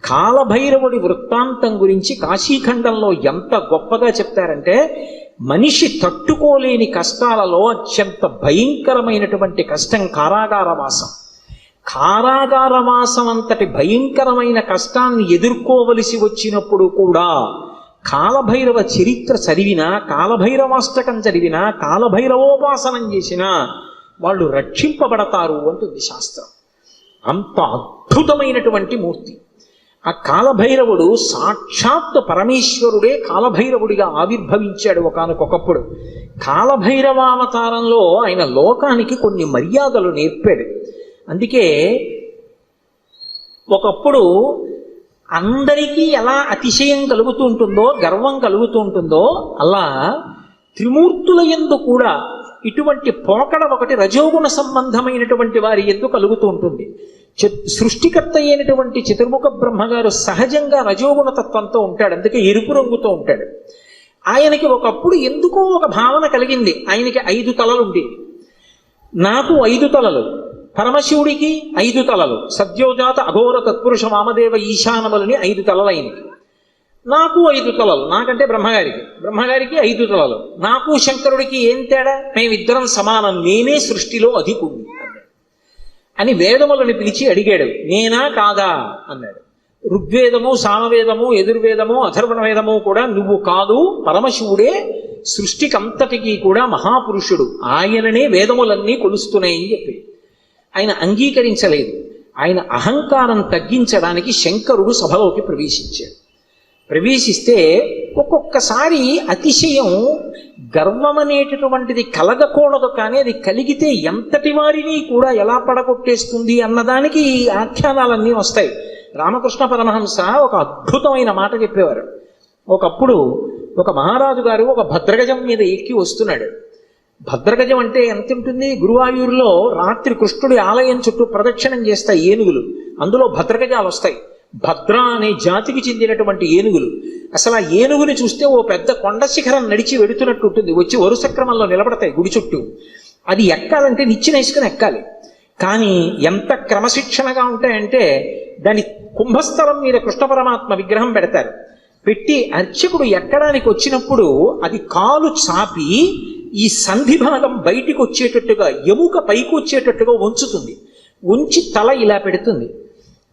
కాలభైరవుడి వృత్తాంతం గురించి కాశీఖండంలో ఎంత గొప్పగా చెప్తారంటే, మనిషి తట్టుకోలేని కష్టాలలో అత్యంత భయంకరమైనటువంటి కష్టం కారాగారవాసం. కారాగారవాసం అంతటి భయంకరమైన కష్టాన్ని ఎదుర్కోవలసి వచ్చినప్పుడు కూడా కాలభైరవ చరిత్ర చదివినా, కాలభైరవాష్టకం చదివినా, కాలభైరవోపాసనం చేసినా వాళ్ళు రక్షింపబడతారు అంటుంది శాస్త్రం. అంత అద్భుతమైనటువంటి మూర్తి ఆ కాలభైరవుడు. సాక్షాత్ పరమేశ్వరుడే కాలభైరవుడిగా ఆవిర్భవించాడు ఒకానొకప్పుడు. కాలభైరవావతారంలో ఆయన లోకానికి కొన్ని మర్యాదలు నేర్పాడు. అందుకే ఒకప్పుడు అందరికీ ఎలా అతిశయం కలుగుతూ ఉంటుందో, గర్వం కలుగుతూ ఉంటుందో, అలా త్రిమూర్తుల యందు కూడా ఇటువంటి పోకడ ఒకటి రజోగుణ సంబంధమైనటువంటి వారి యందు కలుగుతూ ఉంటుంది. సృష్టికర్త అయినటువంటి చతుర్ముఖ బ్రహ్మగారు సహజంగా రజోగుణ తత్వంతో ఉంటాడు, అందుకే ఎరుపు రంగుతో ఉంటాడు. ఆయనకి ఒకప్పుడు ఎందుకో ఒక భావన కలిగింది, ఆయనకి 5 తలలు ఉండేవి. నాకు 5 తలలు, పరమశివుడికి 5 తలలు, సద్యోజాత అఘోర తత్పురుష వామదేవ ఈశానములని 5 తలలు ఆయనకి. నాకు 5 తలలు, నాకంటే బ్రహ్మగారికి 5 తలలు. నాకు శంకరుడికి ఏం తేడా? మేమిద్దరం సమానం, నేనే సృష్టిలో అధికుణ్ణి అని వేదములను పిలిచి అడిగాడు. నేనా కాదా అన్నాడు. ఋగ్వేదము, సామవేదము, యజుర్వేదము, అథర్వణ వేదము కూడా నువ్వు కాదు, పరమశివుడే సృష్టికంతటికి కూడా మహాపురుషుడు, ఆయననే వేదములన్నీ కొలుస్తున్నాయని చెప్పి ఆయన అంగీకరించలేదు. ఆయన అహంకారం తగ్గించడానికి శంకరుడు సభలోకి ప్రవేశించాడు. ప్రవేశిస్తే ఒక్కొక్కసారి అతిశయం, గర్వం అనేటటువంటిది కలగకూడదు, కానీ అది కలిగితే ఎంతటి వారిని కూడా ఎలా పడగొట్టేస్తుంది అన్నదానికి ఈ ఆఖ్యానాలన్నీ వస్తాయి. రామకృష్ణ పరమహంస ఒక అద్భుతమైన మాట చెప్పేవారు. ఒకప్పుడు ఒక మహారాజు గారు ఒక భద్రగజం మీద ఎక్కి వస్తున్నాడు. భద్రగజం అంటే ఎంత ఉంటుంది? గురువాయూరులో రాత్రి కృష్ణుడి ఆలయం చుట్టూ ప్రదక్షిణం చేస్తాయి ఏనుగులు, అందులో భద్రగజాలు వస్తాయి. భద్ర అనే జాతికి చెందినటువంటి ఏనుగులు. అసలు ఆ ఏనుగుని చూస్తే ఓ పెద్ద కొండ శిఖరం నడిచి వెడుతున్నట్టు ఉంటుంది, వచ్చి వరుస క్రమంలో నిలబడతాయి గుడి చుట్టూ. అది ఎక్కాలంటే నిచ్చెన వేసుకుని ఎక్కాలి. కానీ ఎంత క్రమశిక్షణగా ఉంటాయంటే, దాని కుంభస్థలం మీద కృష్ణ పరమాత్మ విగ్రహం పెడతారు. పెట్టి అర్చకుడు ఎక్కడానికి వచ్చినప్పుడు అది కాలు చాపి ఈ సంధి భాగం బయటికి వచ్చేటట్టుగా, ఎముక పైకి వచ్చేటట్టుగా ఉంచుతుంది. ఉంచి తల ఇలా పెడుతుంది.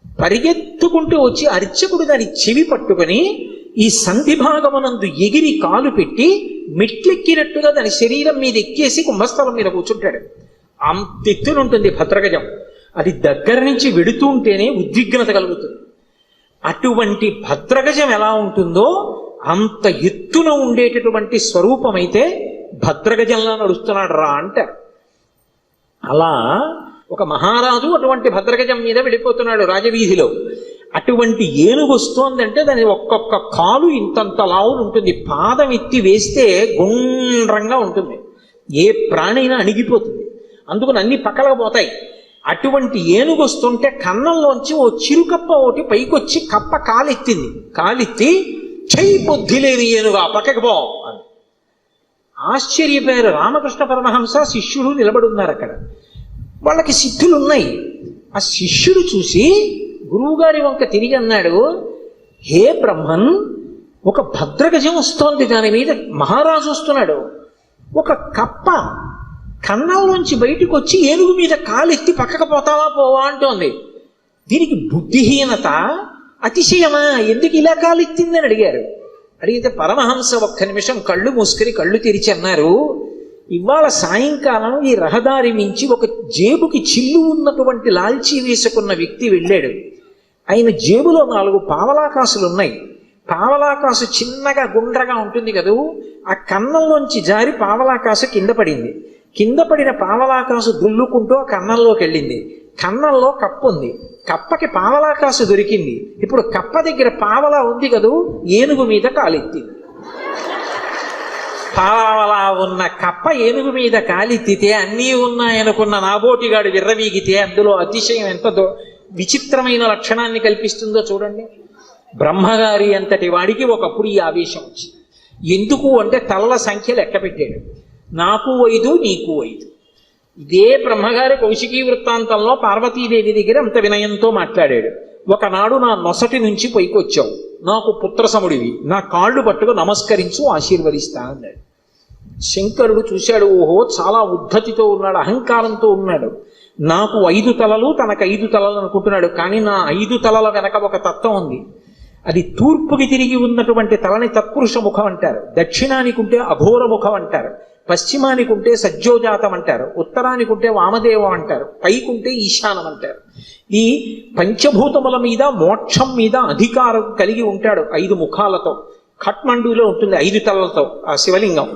పరిగెత్తుకుంటూ వచ్చి అర్చకుడు దాని చెవి పట్టుకొని ఈ సంధి భాగమునందు ఎగిరి కాలు పెట్టి మెట్లెక్కినట్టుగా దాని శరీరం మీద ఎక్కేసి కుంభస్థలం మీద కూర్చుంటాడు. అంతెత్తునుంటుంది భద్రగజం. అది దగ్గర నుంచి వెడుతూ ఉంటేనే ఉద్విగ్నత కలుగుతుంది. అటువంటి భద్రగజం ఎలా ఉంటుందో అంత ఎత్తున ఉండేటటువంటి స్వరూపమైతే భద్రగజంలా నడుస్తున్నాడు రా అంటారు. అలా ఒక మహారాజు అటువంటి భద్రగజం మీద వెళ్ళిపోతున్నాడు రాజవీధిలో. అటువంటి ఏనుగు వస్తోందంటే దాని ఒక్కొక్క కాలు ఇంతంత లావులు ఉంటుంది, పాదం ఎత్తి వేస్తే గుండ్రంగా ఉంటుంది, ఏ ప్రాణైనా అణిగిపోతుంది, అందుకని అన్ని పక్కలకు పోతాయి. అటువంటి ఏనుగు వస్తుంటే కన్నంలోంచి ఓ చిరుకప్ప ఒకటి పైకొచ్చి కప్ప కాలెత్తింది. కాలెత్తి చెయ్యి బుద్ధి లేని ఏనుగా పక్కకి పో అని ఆశ్చర్యపోయారు. రామకృష్ణ పరమహంస శిష్యుడు నిలబడున్నారు అక్కడ. వాళ్ళకి సిద్ధులు ఉన్నాయి. ఆ శిష్యుడు చూసి గురువుగారి వంక తిరిగి అన్నాడు, హే బ్రహ్మన్, ఒక భద్రగజం వస్తోంది, దాని మీద మహారాజు వస్తున్నాడు. ఒక కప్ప కన్నంలోంచి బయటకు వచ్చి ఏనుగు మీద కాలెత్తి పక్కకు పోతావా పోవా అంటోంది. దీనికి బుద్ధిహీనత, అతిశయమా? ఎందుకు ఇలా కాలెత్తిందని అడిగారు. అడిగితే పరమహంస ఒక్క నిమిషం కళ్ళు మూసుకొని కళ్ళు తెరిచి అన్నారు, ఇవాళ సాయంకాలం ఈ రహదారి మించి ఒక జేబుకి చిల్లు ఉన్నటువంటి లాల్చీ వేసుకున్న వ్యక్తి వెళ్ళాడు. ఆయన జేబులో 4 పావలాకాసులు ఉన్నాయి. పావలాకాసు చిన్నగా గుండ్రగా ఉంటుంది కదూ, ఆ కన్నంలోంచి జారి పావలాకాసు కింద పడింది. కింద పడిన పావలాకాసు దుల్లుకుంటూ ఆ కన్నంలోకి వెళ్ళింది. కన్నంలో కప్ప ఉంది, కప్పకి పావలాకాసు దొరికింది. ఇప్పుడు కప్ప దగ్గర పావలా ఉంది కదూ, ఏనుగు మీద కాలెత్తింది. పావలా ఉన్న కప్ప ఏనుగు మీద కాలెత్తితే అన్నీ ఉన్నాయనుకున్న నాబోటిగాడు విర్రవీగితే అందులో అతిశయం ఎంత విచిత్రమైన లక్షణాన్ని కల్పిస్తుందో చూడండి. బ్రహ్మగారి అంతటి వాడికి ఒకప్పుడు ఈ ఆవేశం వచ్చింది. ఎందుకు అంటే తలల సంఖ్య లెక్క పెట్టాడు. నాకు 5, నీకు 5. ఇదే బ్రహ్మగారి కౌశికీ వృత్తాంతంలో పార్వతీదేవి దగ్గర అంత వినయంతో మాట్లాడాడు. ఒకనాడు నా నొసటి నుంచి పైకొచ్చావు, నాకు పుత్రసముడివి, నా కాళ్ళు పట్టుకు నమస్కరించు, ఆశీర్వదిస్తా అన్నాడు. శంకరుడు చూశాడు, ఓహో చాలా ఉద్ధతితో ఉన్నాడు, అహంకారంతో ఉన్నాడు. నాకు 5 తలలు, తనకు 5 తలలు అనుకుంటున్నాడు. కానీ నా 5 తలల వెనక ఒక తత్వం ఉంది. అది తూర్పుకి తిరిగి ఉన్నటువంటి తలని తత్పురుష ముఖం అంటారు, దక్షిణానికి ఉంటే అఘోర ముఖం అంటారు, పశ్చిమానికి ఉంటే సజ్జోజాతం అంటారు, ఉత్తరానికి ఉంటే వామదేవం అంటారు, పైకుంటే ఈశానం అంటారు. ఈ పంచభూతముల మీద మోక్షం మీద అధికారం కలిగి ఉంటాడు 5 ముఖాలతో. ఖట్మండూలో ఉంటుంది 5 తలలతో ఆ శివలింగం.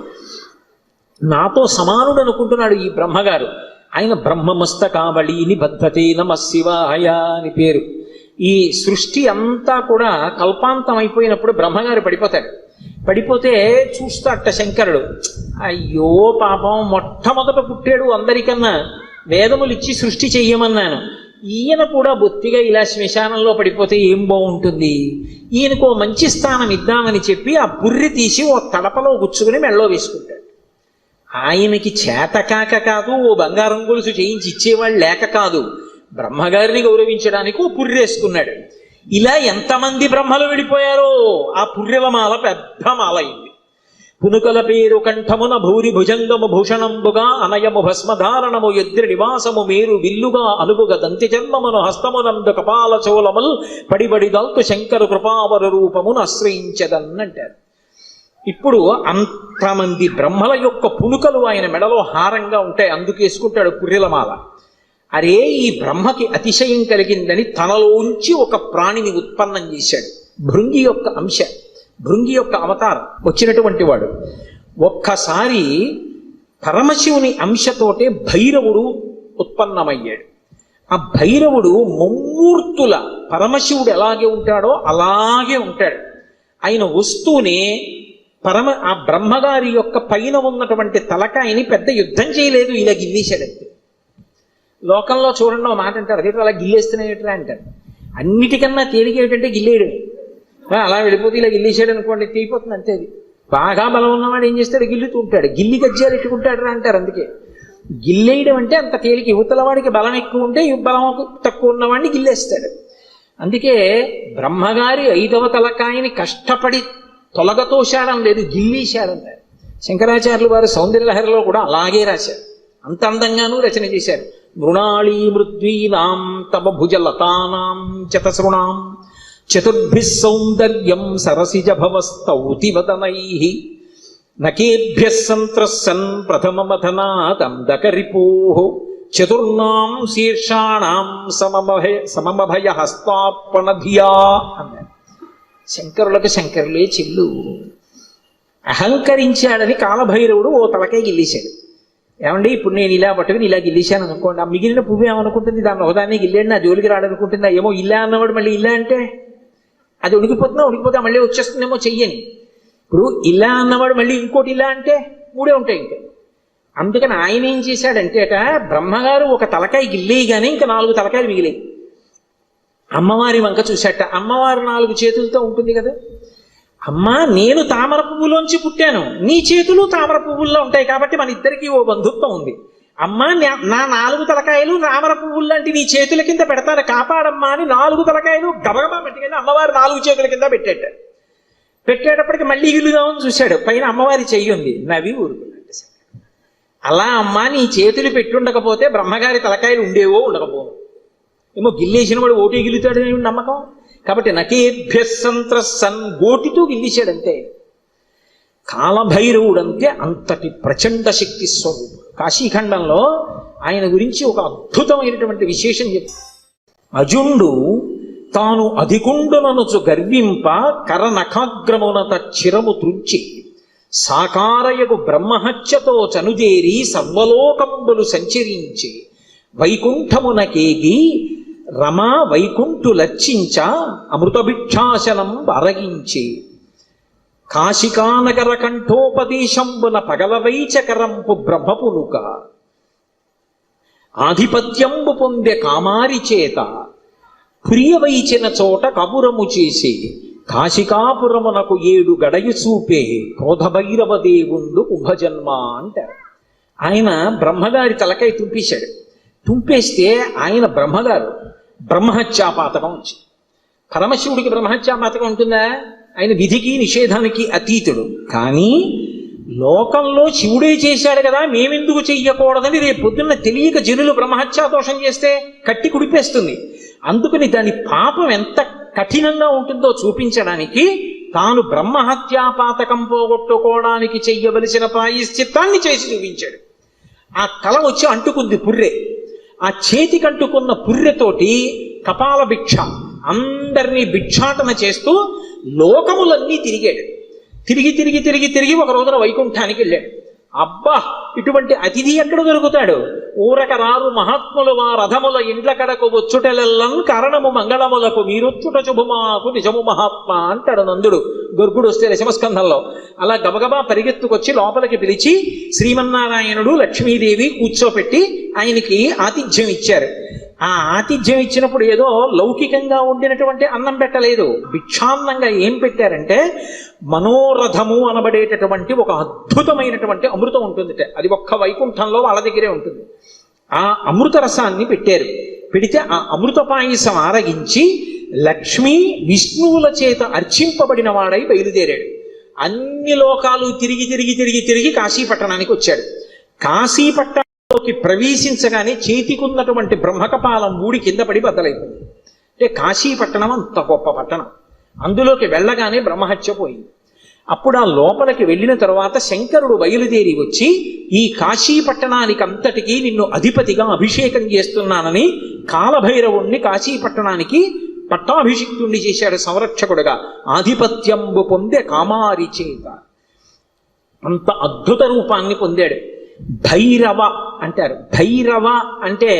నాతో సమానుడు అనుకుంటున్నాడు ఈ బ్రహ్మగారు. ఆయన బ్రహ్మమస్తకావళి నిబద్ధతే నమ శివాయ అని పేరు. ఈ సృష్టి అంతా కూడా కల్పాంతం అయిపోయినప్పుడు బ్రహ్మగారు పడిపోతాడు. పడిపోతే చూస్తాట శంకరుడు, అయ్యో పాపం, మొట్టమొదట పుట్టాడు అందరికన్నా, వేదములు ఇచ్చి సృష్టి చెయ్యమన్నాను, ఈయన కూడా బొత్తిగా ఇలా శ్మశానంలో పడిపోతే ఏం బాగుంటుంది, ఈయనకు ఓ మంచి స్థానం ఇద్దామని చెప్పి ఆ బుర్రి తీసి ఓ తడపలో గుచ్చుకుని మెళ్ళో వేసుకుంటాడు. ఆయనకి చేతకాక కాదు, ఓ బంగారం గొలుసు చేయించి ఇచ్చేవాళ్ళు లేక కాదు, బ్రహ్మగారిని గౌరవించడానికి ఓ పుర్రేసుకున్నాడు. ఇలా ఎంతమంది బ్రహ్మలు విడిపోయారో ఆ పుర్రెల మాల పెద్ద మాల అయింది. పునుకల పేరు కంఠమున భూరి భుజంగము భూషణంబుగా అనయము భస్మధారణము ఎద్రి నివాసము మేరు విల్లుగా అనుగుగ దంతి జన్మమును హస్తమునందు కపాల చోళముల్ పడిబడి దల్తు శంకరు కృపావర రూపమును ఆశ్రయించదన్నంటారు. ఇప్పుడు అంతమంది బ్రహ్మల యొక్క పునుకలు ఆయన మెడలో హారంగా ఉంటాయి, అందుకేసుకుంటాడు పుర్రెలమాల. అరే, ఈ బ్రహ్మకి అతిశయం కలిగిందని తనలోంచి ఒక ప్రాణిని ఉత్పన్నం చేశాడు. భృంగి యొక్క అంశ, భృంగి యొక్క అవతారం వచ్చినటువంటి వాడు. ఒక్కసారి పరమశివుని అంశతోటే భైరవుడు ఉత్పన్నమయ్యాడు. ఆ భైరవుడు ముమ్మూర్తుల పరమశివుడు ఎలాగే ఉంటాడో అలాగే ఉంటాడు. ఆయన వస్తూనే ఆ బ్రహ్మగారి యొక్క పైన ఉన్నటువంటి తలకాయని పెద్ద యుద్ధం చేయలేదు, ఇలా గిల్లేశాడంతే. లోకంలో చూడండి ఓ మాట అంటారు, అదేంటో అలా గిల్లేస్తున్నాయేట్రా అంటారు. అన్నిటికన్నా తేలిక ఏమిటంటే గిల్లేయడమే. అలా వెళ్ళిపోతే ఇలా గిల్లేసాడు అనుకోండి, తీయిపోతుంది అంతే. అది బాగా బలం ఉన్నవాడు ఏం చేస్తాడు, గిల్లుతూ ఉంటాడు. గిల్లి గజ్జాలు ఎట్టుకుంటాడు అంటారు. అందుకే గిల్లేయడం అంటే అంత తేలిక. యువతల వాడికి బలం ఎక్కువ ఉంటే బలం తక్కువ ఉన్నవాడిని గిల్లేస్తాడు. అందుకే బ్రహ్మగారి 5వ తలకాయని కష్టపడి తొలగతోశాడం లేదు, గిల్లీశాడంటారు. శంకరాచార్యులు వారు సౌందర్యలహరిలో కూడా అలాగే రాశారు, అంత అందంగానూ రచన చేశారు. మృణాళీ మృద్వీనాం తవ భుజలతానాం చతసృణాం చతుర్భిః సౌందర్యం సరసిజ భవస్తౌతివదనైః నకేభ్యః సంత్రస్సన్ ప్రథమమథనాదందకరిపోః చతుర్ణాం శీర్షాణాం సమమభయ హస్తార్పణధియా అన్నారు. శంకరులకు శంకరులే చెల్లు. అహంకరించాడని కాలభైరవుడు ఓ తలకాయ గిల్లేశాడు. ఏమండి, ఇప్పుడు నేను ఇలా పట్టుకుని ఇలా గిల్లేశాను అనుకోండి, ఆ మిగిలిన పువ్వు ఏమనుకుంటుంది, దాన్ని ఒకదాన్ని గిల్లేడు నా జోలికి రాడనుకుంటుందా? ఏమో ఇలా అన్నవాడు మళ్ళీ ఇలా అంటే అది ఉడికిపోతే మళ్ళీ వచ్చేస్తుందేమో చెయ్యని. ఇప్పుడు ఇలా అన్నవాడు మళ్ళీ ఇంకోటి ఇలా అంటే 3 ఉంటాయి ఇంకా. అందుకని ఆయన ఏం చేశాడంటేట, బ్రహ్మగారు ఒక తలకాయ గిల్లేయగానే ఇంకా 4 తలకాయలు మిగిలాయి. అమ్మవారి వంక చూశాట. అమ్మవారు 4 చేతులతో ఉంటుంది కదా. అమ్మా, నేను తామర పువ్వులోంచి పుట్టాను, నీ చేతులు తామర పువ్వుల్లో ఉంటాయి, కాబట్టి మన ఇద్దరికీ ఓ బంధుత్వం ఉంది. అమ్మా, నా 4 తలకాయలు తామర పువ్వుల్లాంటి నీ చేతుల కింద పెడతాను, కాపాడమ్మా అని 4 తలకాయలు గబగబా పెట్టుకెళ్ళి అమ్మవారు 4 చేతుల కింద పెట్టేటప్పటికి మళ్ళీ గిల్లుదామని చూశాడు. పైన అమ్మవారి చెయ్యి ఉంది, నవ్వి ఊరుకున్నాడు. అలా అమ్మా, నీ చేతులు పెట్టుండకపోతే బ్రహ్మగారి తలకాయలు ఉండేవో ఉండకపోవు. ఏమో గిల్లేసిన వాడు ఓటే గిల్లుతాడని నమ్మకం. కాబట్టి నకేభ్యః సంత్రస్సన్, గోటితో గిల్లేశాడంతే. కాలభైరవుడంతే అంతటి ప్రచండ శక్తి స్వరూపుడు. కాశీఖండంలో ఆయన గురించి ఒక అద్భుతమైనటువంటి విశేషం చెప్తారు. అజుండు తాను అధికుండుననుచు గర్వింప కరనఖాగ్రమునత చిరము త్రుంచి సాకారయగు బ్రహ్మహత్యతో చనుదేరి సర్వలోకంబులు సంచరించి వైకుంఠమునకేగి రమా వైకుంఠులర్చించ అమృతభిక్షాసనం అరగించి కాశికానగర కంఠోపదేశంబున పగలవైచకరంపు బ్రహ్మపునుక ఆధిపత్యంబు పొందె కామారి చేత ప్రియవైచిన చోట కబురము చేసి కాశికాపురమునకు 7 గడయు చూపే క్రోధభైరవ దేవుండు ఉభజన్మ అంటారు. ఆయన బ్రహ్మగారి తలకాయ తుంపేశాడు. తుంపేస్తే ఆయన బ్రహ్మగారు బ్రహ్మహత్యాపాతకం వచ్చింది. పరమశివుడికి బ్రహ్మహత్యాపాతకం ఉంటుందా? ఆయన విధికి నిషేధానికి అతీతుడు. కానీ లోకంలో శివుడే చేశాడు కదా, మేమెందుకు చెయ్యకూడదని రేపు పొద్దున్న తెలియక జనులు బ్రహ్మహత్యా దోషం చేస్తే కట్టి కుడిపేస్తుంది. అందుకని దాని పాపం ఎంత కఠినంగా ఉంటుందో చూపించడానికి తాను బ్రహ్మహత్యాపాతకం పోగొట్టుకోవడానికి చెయ్యవలసిన ప్రాయశ్చిత్తాన్ని చేసి చూపించాడు. ఆ తల వచ్చి అంటుకుంది పుర్రె. ఆ చేతికి అంటుకున్న పుర్రెతోటి కపాల భిక్ష అందరినీ భిక్షాటన చేస్తూ లోకములన్నీ తిరిగాడు. తిరిగి తిరిగి తిరిగి తిరిగి ఒక రోజున వైకుంఠానికి వెళ్ళాడు. అబ్బా, ఇటువంటి అతిథి ఎక్కడ దొరుకుతాడు? ఊరక రారు మహాత్ములు మా రథముల ఇండ్ల కడకు వచ్చుటెలెల్లం కారణము మంగళములకు మీరొచ్చుట శుభమాకు నిజము మహాత్మా అంటాడు నందుడు గర్గుడు వస్తే దశమస్కంధంలో. అలా గబగబా పరిగెత్తుకొచ్చి లోపలికి పిలిచి శ్రీమన్నారాయణుడు లక్ష్మీదేవి కూర్చోపెట్టి ఆయనకి ఆతిథ్యం ఇచ్చారు. ఆ ఆతిథ్యం ఇచ్చినప్పుడు ఏదో లౌకికంగా ఉండినటువంటి అన్నం పెట్టలేదు. భిక్షాన్నంగా ఏం పెట్టారంటే మనోరథము అనబడేటటువంటి ఒక అద్భుతమైనటువంటి అమృతం ఉంటుంది. అది ఒక్క వైకుంఠంలో వాళ్ళ దగ్గరే ఉంటుంది. ఆ అమృత రసాన్ని పెట్టారు. పెడితే ఆ అమృత పాయసం ఆరగించి లక్ష్మీ విష్ణువుల చేత అర్చింపబడిన వాడై బయలుదేరాడు. అన్ని లోకాలు తిరిగి తిరిగి తిరిగి తిరిగి కాశీపట్టణానికి వచ్చాడు. కాశీపట్టణంలోకి ప్రవేశించగానే చేతికున్నటువంటి బ్రహ్మకపాలం ఊడి కింద పడి బద్దలైపోయింది. అంటే కాశీపట్టణం అంత గొప్ప పట్టణం. అందులోకి వెళ్ళగానే బ్రహ్మహత్య పోయింది. అప్పుడు ఆ లోపలికి వెళ్ళిన తర్వాత శంకరుడు బయలుదేరి వచ్చి ఈ కాశీపట్టణానికి అంతటికీ నిన్ను అధిపతిగా అభిషేకం చేస్తున్నానని కాలభైరవుణ్ణి కాశీపట్టణానికి పట్టాభిషిక్తుణ్ణి చేశాడు సంరక్షకుడుగా. ఆధిపత్యంబు పొందే కామారి చేత అంత అద్భుత రూపాన్ని పొందాడు. భైరవ అంటారు. భైరవ అంటే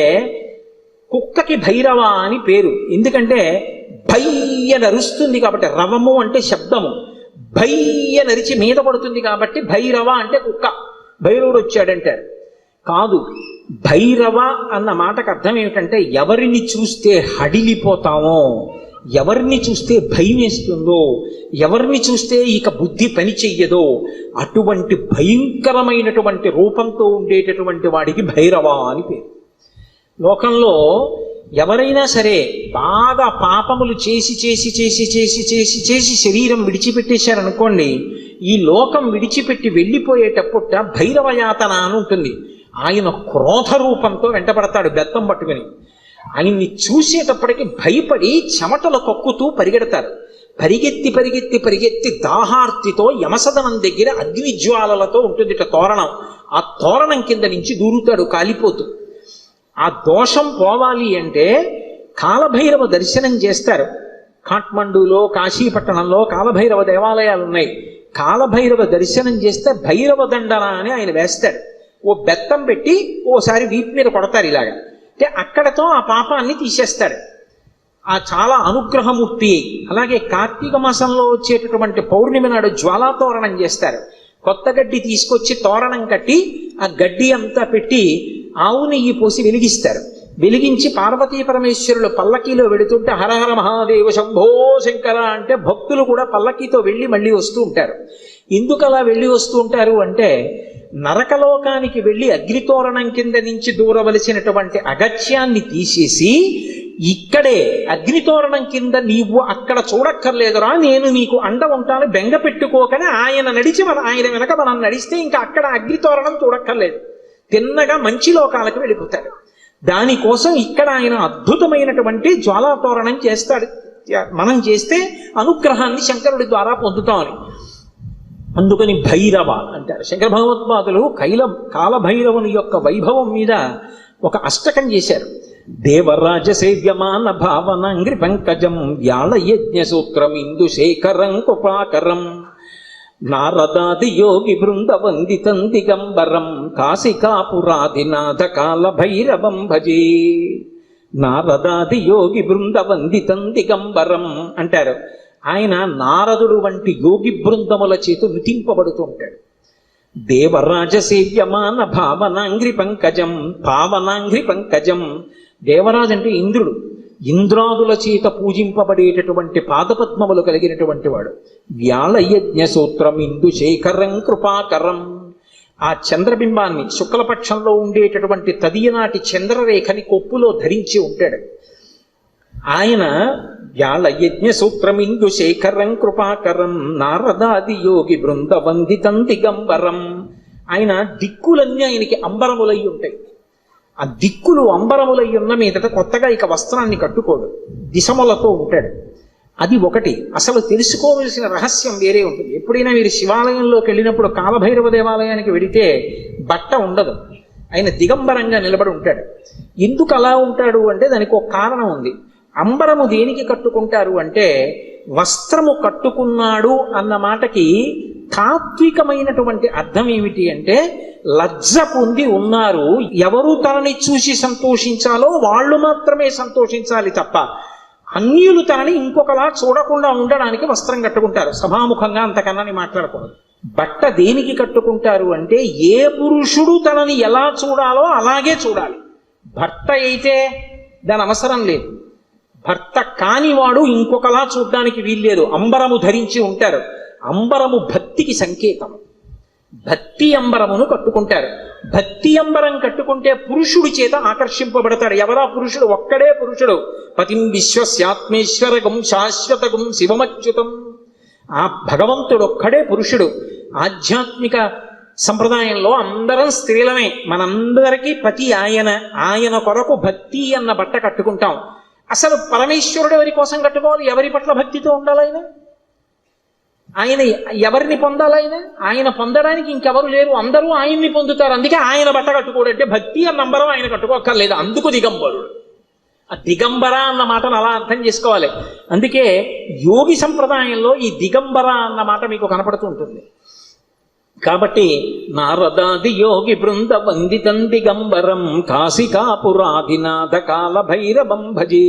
కుక్కకి భైరవ అని పేరు. ఎందుకంటే భయ్య నరుస్తుంది కాబట్టి, రవము అంటే శబ్దము, భయ్య నరిచి మీద పడుతుంది కాబట్టి భైరవ అంటే కుక్క. భైరవుడు వచ్చాడంటారు. కాదు, భైరవ అన్న మాటకు అర్థం ఏమిటంటే ఎవరిని చూస్తే హడిలిపోతామో, ఎవరిని చూస్తే భయం వేస్తుందో, ఎవరిని చూస్తే ఇక బుద్ధి పని చెయ్యదో అటువంటి భయంకరమైనటువంటి రూపంతో ఉండేటటువంటి వాడికి భైరవ అని పేరు. లోకంలో ఎవరైనా సరే బాగా పాపములు చేసి చేసి చేసి చేసి చేసి చేసి శరీరం విడిచిపెట్టేశారనుకోండి, ఈ లోకం విడిచిపెట్టి వెళ్ళిపోయేటప్పుట భైరవయాతన అని ఉంటుంది. ఆయన క్రోధ రూపంతో వెంటబడతాడు బెత్తం పట్టుకుని. ఆయన్ని చూసేటప్పటికి భయపడి చెమటలు కక్కుతూ పరిగెడతారు. పరిగెత్తి పరిగెత్తి పరిగెత్తి దాహార్తితో యమసదనం దగ్గర అగ్నిజ్వాలలతో ఉంటుంది తోరణం. ఆ తోరణం కింద నుంచి దూరుతాడు కాలిపోతూ. ఆ దోషం పోవాలి అంటే కాలభైరవ దర్శనం చేస్తారు. కాఠ్మండూలో కాశీపట్టణంలో కాలభైరవ దేవాలయాలు ఉన్నాయి. కాలభైరవ దర్శనం చేస్తే భైరవ దండన అని ఆయన వేస్తాడు. ఓ బెత్తం పెట్టి ఓసారి వీపు మీద కొడతారు ఇలాగా. అంటే అక్కడతో ఆ పాపాన్ని తీసేస్తాడు. ఆ చాలా అనుగ్రహమూర్తి. అలాగే కార్తీక మాసంలో వచ్చేటటువంటి పౌర్ణమి నాడు జ్వాలాతోరణం చేస్తారు. కొత్త గడ్డి తీసుకొచ్చి తోరణం కట్టి ఆ గడ్డి అంతా పెట్టి ఆవు నెయ్యి పోసి వెలిగిస్తారు. వెలిగించి పార్వతీ పరమేశ్వరులు పల్లకీలో వెళుతుంటే హరహర మహాదేవ శంభో శంకర అంటే భక్తులు కూడా పల్లకీతో వెళ్ళి మళ్ళీ వస్తూ ఉంటారు. ఎందుకు అలా వెళ్ళి వస్తూ ఉంటారు అంటే నరకలోకానికి వెళ్ళి అగ్నితోరణం కింద నుంచి దూరవలసినటువంటి అగత్యాన్ని తీసేసి ఇక్కడే అగ్నితోరణం కింద నీవు అక్కడ చూడక్కర్లేదురా, నేను నీకు అండ ఉంటాను, బెంగ పెట్టుకోకని ఆయన నడిచి ఆయన వెనక మనం నడిస్తే ఇంకా అక్కడ అగ్నితోరణం చూడక్కర్లేదు, తిన్నగా మంచి లోకాలకు వెళ్ళిపోతాడు. దానికోసం ఇక్కడ ఆయన అద్భుతమైనటువంటి జ్వాలాతోరణం చేస్తాడు. మనం చేస్తే అనుగ్రహాన్ని శంకరుడి ద్వారా పొందుతామని. అందుకని భైరవ అంటారు. శంకర భగవత్పాదులు కాలభైరవుని యొక్క వైభవం మీద ఒక అష్టకం చేశారు. దేవరాజ సేవ్యమాన భావనాంగ్రి పంకజం వ్యాళ యజ్ఞ సూత్రం ఇందు శేఖరం కృపాకరం నారదాది యోగి బృంద వందితం దిగంబరం కాశికాపురాధినాథ కాల భైరవం భజే. నారదాది యోగి బృంద వందితం దిగంబరం అంటారు. ఆయన నారదుడు వంటి యోగి బృందముల చేత నృతింపబడుతూ ఉంటాడు. దేవరాజ సేవ్యమాన భావనాంగ్రి పంకజం, పావనాంగ్రి పంకజం. దేవరాజు అంటే ఇంద్రుడు. ఇంద్రాదుల చేత పూజింపబడేటటువంటి పాదపద్మములు కలిగినటువంటి వాడు. వ్యాళయజ్ఞ సూత్రం ఇందు శేఖరం కృపాకరం. ఆ చంద్రబింబాన్ని శుక్లపక్షంలో ఉండేటటువంటి తదియనాటి చంద్రరేఖని కొప్పులో ధరించి ఉంటాడు. ఆయన వ్యాళయజ్ఞ సూత్రమిందు శేఖరం కృపాకరం నారదాది యోగి బృంద వందితం దిగంబరం. ఆయన దిక్కులన్నీ ఆయనకి అంబరములై ఉంటాయి. ఆ దిక్కులు అంబరములై ఉన్న మీదట కొత్తగా ఇక వస్త్రాన్ని కట్టుకోడు, దిశములతో ఉంటాడు. అది ఒకటి. అసలు తెలుసుకోవలసిన రహస్యం వేరే ఉంటుంది. ఎప్పుడైనా మీరు శివాలయంలోకి వెళ్ళినప్పుడు కాలభైరవ దేవాలయానికి వెడితే బట్ట ఉండదు, ఆయన దిగంబరంగా నిలబడి ఉంటాడు. ఎందుకు అలా ఉంటాడు అంటే దానికి ఒక కారణం ఉంది. అంబరము దేనికి కట్టుకుంటారు అంటే వస్త్రము కట్టుకున్నాడు అన్న మాటకి తాత్వికమైనటువంటి అర్థం ఏమిటి అంటే లజ్జ పొంది ఉన్నారు, ఎవరు తనని చూసి సంతోషించాలో వాళ్ళు మాత్రమే సంతోషించాలి తప్ప అన్యులు తనని ఇంకొకలా చూడకుండా ఉండడానికి వస్త్రం కట్టుకుంటారు. సభాముఖంగా అంతకన్నా మాట్లాడకూడదు. బట్ట దేనికి కట్టుకుంటారు అంటే ఏ పురుషుడు తనని ఎలా చూడాలో అలాగే చూడాలి. భర్త అయితే దాని అవసరం లేదు, భర్త కానివాడు ఇంకొకలా చూడడానికి వీల్లేదు. అంబరము ధరించి ఉంటారు. అంబరము భక్తికి సంకేతం. భక్తి అంబరమును కట్టుకుంటారు. భక్తి అంబరం కట్టుకుంటే పురుషుడి చేత ఆకర్షింపబడతాడు. ఎవరా పురుషుడు? ఒక్కడే పురుషుడు. పతిం విశ్వస్యాత్మేశ్వరగం శాశ్వతగం శివమచ్యుతం. ఆ భగవంతుడు ఒక్కడే పురుషుడు. ఆధ్యాత్మిక సంప్రదాయంలో అందరం స్త్రీలమే. మనందరికీ పతి ఆయన. ఆయన కొరకు భక్తి అన్న బట్ట కట్టుకుంటాం. అసలు పరమేశ్వరుడు ఎవరి కోసం కట్టుకోవాలి? ఎవరి పట్ల భక్తితో ఉండాలి ఆయన? ఆయన ఎవరిని పొందాలి? ఆయన పొందడానికి ఇంకెవరు లేరు, అందరూ ఆయన్ని పొందుతారు. అందుకే ఆయన బట్ట కట్టుకోడంటే భక్తి అన్న నంబరం ఆయన కట్టుకోక్కర్లేదు. అందుకు దిగంబరుడు. ఆ దిగంబర అన్న మాటను అలా అర్థం చేసుకోవాలి. అందుకే యోగి సంప్రదాయంలో ఈ దిగంబర అన్న మాట మీకు కనపడుతూ ఉంటుంది. కాబట్టి నారదాది యోగి బృంద వందితం దిగంబరం కాశికాపురాధినాథ కాలభైరవం భజే.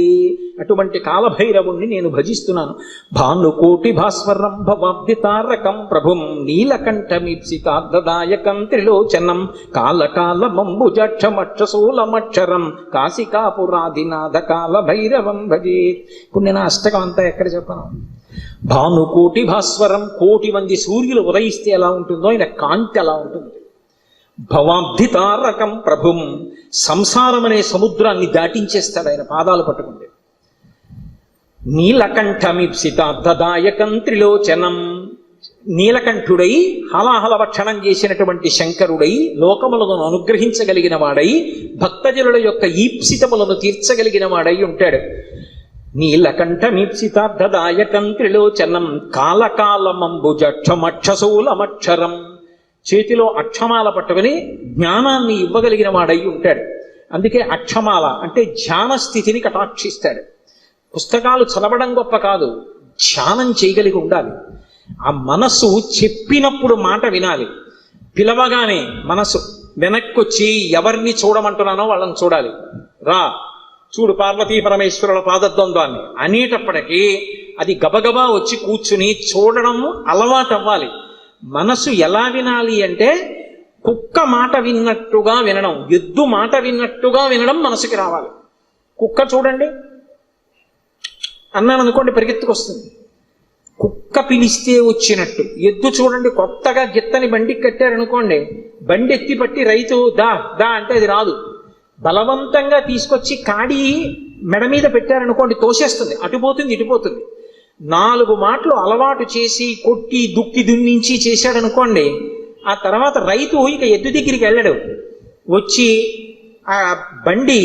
అటువంటి కాలభైరవుణ్ణి నేను భజిస్తున్నాను. భానుకోటి భాస్వరం భవాబ్ది తారకం ప్రభుం నీలకంఠమీప్సితార్థదాయకం త్రిలోచనం కాలకాలమంబుజక్షమక్షశూలమక్షరం కాశికాపురాధినాథ కాలభైరవం భజే. ఇప్పుడు నేను అష్టకం అంతా ఎక్కడ చెప్పను? భానుకోటి భాస్వరం, కోటి మంది సూర్యులు ఉదయిస్తే ఎలా ఉంటుందో ఆయన కాంతి అలా ఉంటుంది. భవాబ్ది తారకం ప్రభుం, సంసారం అనే సముద్రాన్ని దాటించేస్తాడు ఆయన పాదాలు పట్టుకుంటే. నీలకంఠమీప్సితార్థదాయకం త్రిలోచనం, నీలకంఠుడై హలాహల భక్షణం చేసినటువంటి శంకరుడై లోకములను అనుగ్రహించగలిగిన వాడై భక్తజనుల యొక్క ఈప్సితములను తీర్చగలిగిన వాడై ఉంటాడు. నీలకంఠమీప్సితార్థదాయకం త్రిలోచనం కాలకాలమంబుజక్షమక్షశూలమక్షరం, చేతిలో అక్షమాల పట్టుకుని జ్ఞానాన్ని ఇవ్వగలిగిన వాడై ఉంటాడు. అందుకే అక్షమాల అంటే ధ్యాన స్థితిని కటాక్షిస్తాడు. పుస్తకాలు చదవడం గొప్ప కాదు, ధ్యానం చేయగలిగి ఉండాలి. ఆ మనస్సు చెప్పినప్పుడు మాట వినాలి. పిలవగానే మనసు వెనక్కొచ్చి ఎవరిని చూడమంటున్నానో వాళ్ళని చూడాలి. రా చూడు పార్వతీ పరమేశ్వరుల పాదద్వంద్వాన్ని అనేటప్పటికీ అది గబగబా వచ్చి కూర్చుని చూడడం అలవాటు అవ్వాలి. మనసు ఎలా వినాలి అంటే కుక్క మాట విన్నట్టుగా వినడం, ఎద్దు మాట విన్నట్టుగా వినడం మనసుకి రావాలి. కుక్క చూడండి అన్నాను అనుకోండి పరిగెత్తుకొస్తుంది, కుక్క పిలిస్తే వచ్చినట్టు. ఎద్దు చూడండి కొత్తగా గిత్తని బండికి కట్టారనుకోండి, బండి ఎత్తి పట్టి రైతు దా దా అంటే అది రాదు. బలవంతంగా తీసుకొచ్చి కాడి మెడ మీద పెట్టారనుకోండి తోసేస్తుంది, అటుపోతుంది ఇటుపోతుంది. 4 మాటలు అలవాటు చేసి కొట్టి దుక్కి దున్నించి చేశాడనుకోండి, ఆ తర్వాత రైతు ఇక ఎద్దు దగ్గరికి వెళ్ళడు. వచ్చి ఆ బండి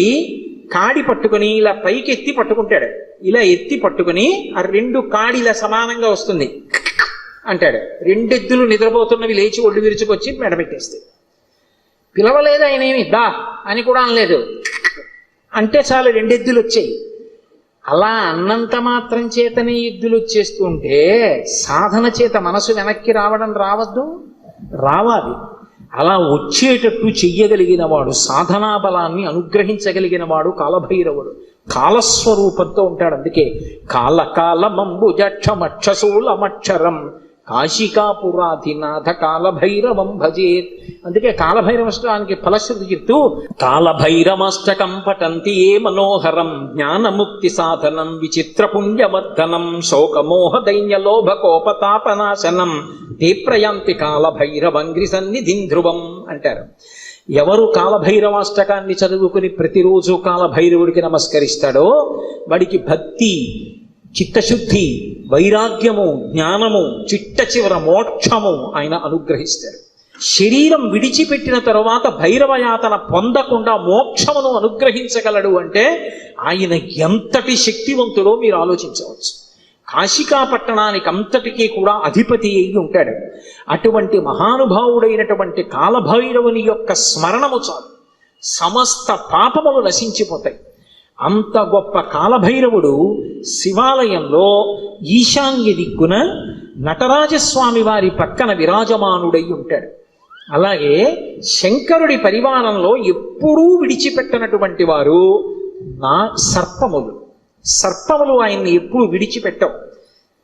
కాడి పట్టుకుని ఇలా పైకి ఎత్తి పట్టుకుంటాడు. ఇలా ఎత్తి పట్టుకుని ఆ 2 కాడి ఇలా సమానంగా వస్తుంది అంటాడు. 2 ఎద్దులు నిద్రపోతున్నవి లేచి ఒళ్ళు విరుచుకొచ్చి మెడబెట్టేస్తాయి. పిలవలేదు ఆయన, ఏమి దా అని కూడా అనలేదు, అంటే చాలు 2 ఎద్దులు వచ్చాయి. అలా అన్నంత మాత్రం చేతనే ఎద్దులు వచ్చేస్తుంటే సాధన చేత మనసు వెనక్కి రావద్దు, రావాలి. అలా వచ్చేటట్టు చెయ్యగలిగిన వాడు, సాధనా బలాన్ని అనుగ్రహించగలిగిన వాడు కాలభైరవుడు. కాలస్వరూపంతో ఉంటాడు. అందుకే కాలకాలమంబుజక్షమక్షశూలమక్షరం కాశికాపురాధినాథ కాలభైరవం భజేత్. అందుకే కాలభైరవష్టానికి ఫలశ్రుతి చెప్తూ కాలభైరవాష్టకం పఠంతి ఏ మనోహరం జ్ఞానముక్తి సాధనం విచిత్ర పుణ్యవర్ధనం శోకమోహ దైన్యలోభ కోపతాపనాశనం తే ప్రయాంతి కాలభైరవంగ్రి సన్నిధిం ధ్రువం అంటారు. ఎవరు కాలభైరవాష్టకాన్ని చదువుకుని ప్రతిరోజు కాలభైరవుడికి నమస్కరిస్తాడో వాడికి భక్తి, చిత్తశుద్ధి, వైరాగ్యము, జ్ఞానము, చిట్ట చివర మోక్షము ఆయన అనుగ్రహిస్తాడు. శరీరం విడిచిపెట్టిన తరువాత భైరవయాతన పొందకుండా మోక్షమును అనుగ్రహించగలడు అంటే ఆయన ఎంతటి శక్తివంతుడో మీరు ఆలోచించవచ్చు. కాశికా పట్టణానికి అంతటికీ కూడా అధిపతి అయి ఉంటాడు. అటువంటి మహానుభావుడైనటువంటి కాలభైరవుని యొక్క స్మరణము చాలు, సమస్త పాపములు నశించిపోతాయి. అంత గొప్ప కాలభైరవుడు శివాలయంలో ఈశాన్య దిక్కున నటరాజస్వామి వారి పక్కన విరాజమానుడై ఉంటాడు. అలాగే శంకరుడి పరివారంలో ఎప్పుడూ విడిచిపెట్టనటువంటి వారు సర్పములు ఆయన్ని ఎప్పుడు విడిచిపెట్టవు.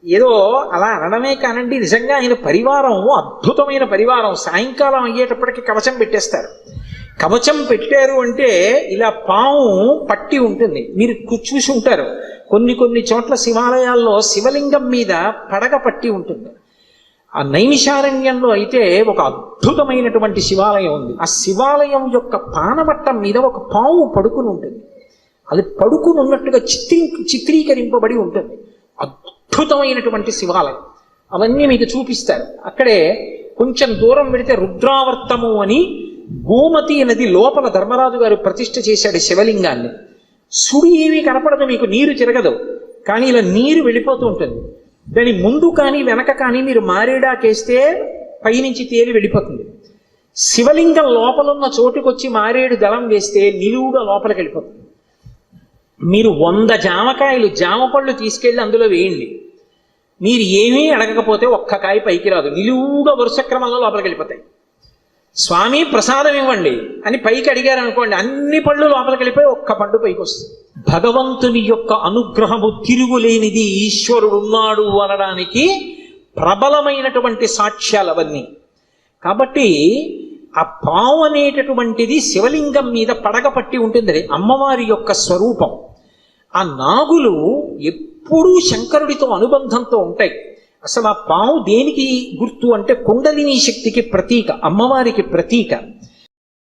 ఏదో అలా అనడమే కానండి, నిజంగా ఆయన పరివారం అద్భుతమైన పరివారం. సాయంకాలం అయ్యేటప్పటికి కవచం పెట్టేస్తారు. కవచం పెట్టారు అంటే ఇలా పాము పట్టి ఉంటుంది. మీరు చూసి ఉంటారు, కొన్ని చోట్ల శివాలయాల్లో శివలింగం మీద పడగ పట్టి ఉంటుంది. ఆ నైమిషారణ్యంలో అయితే ఒక అద్భుతమైనటువంటి శివాలయం ఉంది. ఆ శివాలయం యొక్క పానవట్టం మీద ఒక పాము పడుకుని ఉంటుంది. అది పడుకుని ఉన్నట్టుగా చిత్రీకరింపబడి ఉంటుంది. అద్భుతమైనటువంటి శివాలయం. అవన్నీ మీకు చూపిస్తారు. అక్కడే కొంచెం దూరం వెళితే రుద్రావర్తము అని గోమతి నది లోపల ధర్మరాజు గారు ప్రతిష్ఠ చేశాడు శివలింగాన్ని. సుడి ఏమీ కనపడదు, మీకు నీరు తిరగదు, కానీ ఇలా నీరు వెళ్ళిపోతూ ఉంటుంది. దాని ముందు కానీ వెనక కానీ మీరు మారేడాకేస్తే పైనుంచి తేలి వెళ్ళిపోతుంది. శివలింగం లోపలున్న చోటుకొచ్చి మారేడు దళం వేస్తే నిలువుగా లోపలికి వెళ్ళిపోతుంది. మీరు 100 జామకాయలు, జామ పళ్ళు తీసుకెళ్ళి అందులో వేయండి, మీరు ఏమీ అడగకపోతే ఒక్క కాయ పైకి రాదు, నిలువుగా వరుస క్రమంలో లోపలికి వెళ్ళిపోతాయి. స్వామి ప్రసాదం ఇవ్వండి అని పైకి అడిగారు అనుకోండి, అన్ని పళ్ళు లోపలికి వెళ్ళిపోయి ఒక్క పండు పైకి వస్తుంది. భగవంతుని యొక్క అనుగ్రహము తిరుగులేనిది, ఈశ్వరుడు ఉన్నాడు అనడానికి ప్రబలమైనటువంటి సాక్ష్యాలు అవన్నీ. కాబట్టి ఆ పావు అనేటటువంటిది శివలింగం మీద పడగ పట్టి ఉంటుంది, అమ్మవారి యొక్క స్వరూపం. ఆ నాగులు ఎప్పుడూ శంకరుడితో అనుబంధంతో ఉంటాయి. అసలు ఆ పాము దేనికి గుర్తు అంటే కుండలిని శక్తికి ప్రతీక, అమ్మవారికి ప్రతీక.